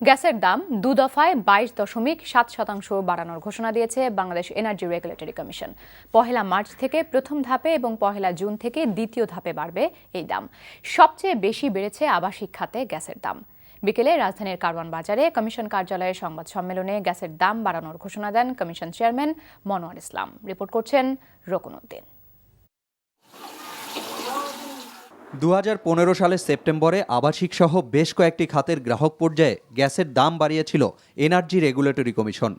গ্যাসের দাম ২ দফায় ২২.৭% বাড়ানোর ঘোষণা দিয়েছে বাংলাদেশ এনার্জি রেগুলেটরি কমিশন। পহেলা মার্চ থেকে প্রথম ধাপে এবং পহেলা জুন থেকে দ্বিতীয় ধাপে বাড়বে এই দাম। সবচেয়ে বেশি বেড়েছে আবাসিক খাতে গ্যাসের দাম। বিকেলে রাজধানীর কারওয়ান বাজারে কমিশন কার্যালয়ের সংবাদ সম্মেলনে গ্যাসের দাম বাড়ানোর ঘোষণা দেন commission chairman Monowar Islam. Report করছেন রকুন উদ্দিন। ২০১৫ সালের সেপ্টেম্বরে আবাসিক সহ বেশ কয়েকটি খাতের গ্রাহক পর্যায়ে গ্যাসের দাম বাড়িয়েছিল এনার্জি রেগুলেটরি কমিশন।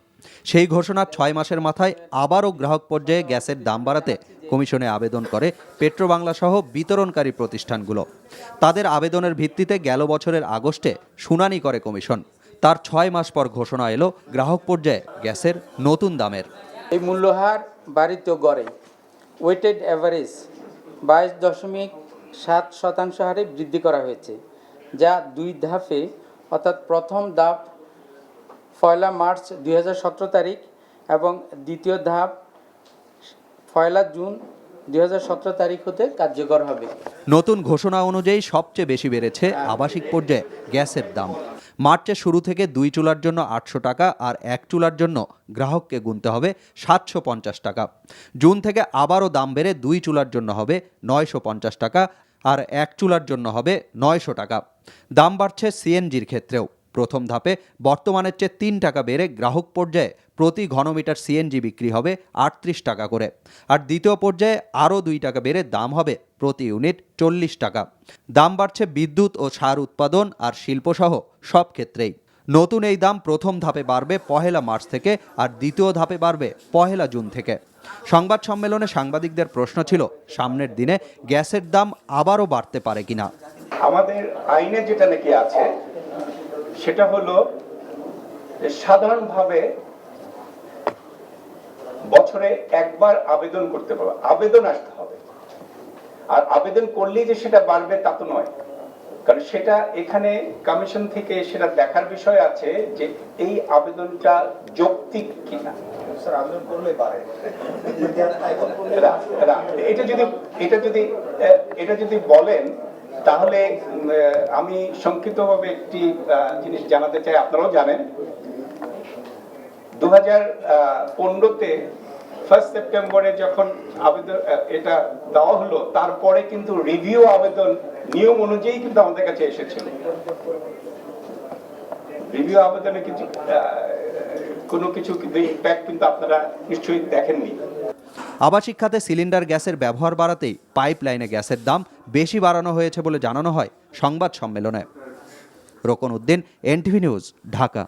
সেই ঘোষণার ৬ মাসের মাথায় আবারও গ্রাহক পর্যায়ে গ্যাসের দাম বাড়াতে কমিশনে আবেদন করে পেট্রোবাংলা সহ বিতরণকারী প্রতিষ্ঠানগুলো। তাদের আবেদনের ভিত্তিতে গেল বছরের আগস্টে শুনানি করে কমিশন। তার ৬ মাস পর ঘোষণা এলো গ্রাহক পর্যায়ে গ্যাসের নতুন দামের। এই মূল্যহার বাড়িত গড়ে ওয়েটেড অ্যাভারেজ 22.7% হারে বৃদ্ধি করা হয়েছে, যা ২ ধাপে অর্থাৎ প্রথম ধাপ ১ মার্চ ২০১৭ তারিখ এবং দ্বিতীয় ধাপ ১ জুন ২০১৭ তারিখ হতে কার্যকর হবে। নতুন ঘোষণা অনুযায়ী সবচেয়ে বেশি বেড়েছে আবাসিক পর্যায়ে গ্যাসের দাম। মার্চের শুরু থেকে ২ চুলার জন্য ৮০০ টাকা আর ১ চুলার জন্য গ্রাহককে গুনতে হবে ৭৫০ টাকা। জুন থেকে আবারও দাম বেড়ে ২ চুলার জন্য হবে ৯৫০ টাকা আর ১ চুলার জন্য হবে ৯০০ টাকা। দাম বাড়ছে সিএনজির ক্ষেত্রেও। প্রথম ধাপে বর্তমানের চেয়ে ৩ টাকা বেড়ে গ্রাহক পর্যায়ে প্রতি ঘনমিটার সিএনজি বিক্রি হবে ৩৮ টাকা করে। আর দ্বিতীয় পর্যায়ে আরও ২ টাকা বেড়ে দাম হবে প্রতি ইউনিট ৪০ টাকা। দাম বাড়ছে বিদ্যুৎ ও সার উৎপাদন আর শিল্পসহ সব ক্ষেত্রেই। নতুন এই দাম প্রথম ধাপে বাড়বে পহেলা মার্চ থেকে আর দ্বিতীয় ধাপে বাড়বে পহেলা জুন থেকে। সংবাদ সম্মেলনে সাংবাদিকদের প্রশ্ন ছিল, সামনের দিনে গ্যাসের দাম আবারও বাড়তে পারে কিনা। আমাদের আইনে যেটা নাকি আছে সেটা হলো সাধারণভাবে বছরে একবার আবেদন করতে পারবে, আবেদন আসতে হবে। আর আবেদন করলেই যে সেটা বাড়বে তা তো নয়, কারণ সেটা এখানে কমিশন থেকে সেটা দেখার বিষয় আছে যে এই আবেদনটা যৌক্তিক কিনা। আবেদন করলে বাড়ে, এটা যদি বলেন তাহলে আমি সংক্ষিপ্তভাবে একটি জিনিস জানাতে চাই। আপনারাও জানেন 2015-তে 1 সেপ্টেম্বরে যখন আবেদন এটা দেওয়া হলো, তারপরে কিন্তু রিভিউ আবেদন নিয়ম অনুযায়ী কিন্তু আমাদের কাছে এসেছিল। রিভিউ আবেদনে কোনো কিছু কিন্তু ইম্প্যাক্ট কিন্তু আপনারা নিশ্চয়ই দেখেননি। আবাসিক খাতে সিলিন্ডার গ্যাসের ব্যবহার বাড়াতেই পাইপলাইনে গ্যাসের দাম বেশি বাড়ানো হয়েছে বলে জানানো হয় সংবাদ সম্মেলনে। রকুন উদ্দিন, এনটিভি নিউজ, ঢাকা।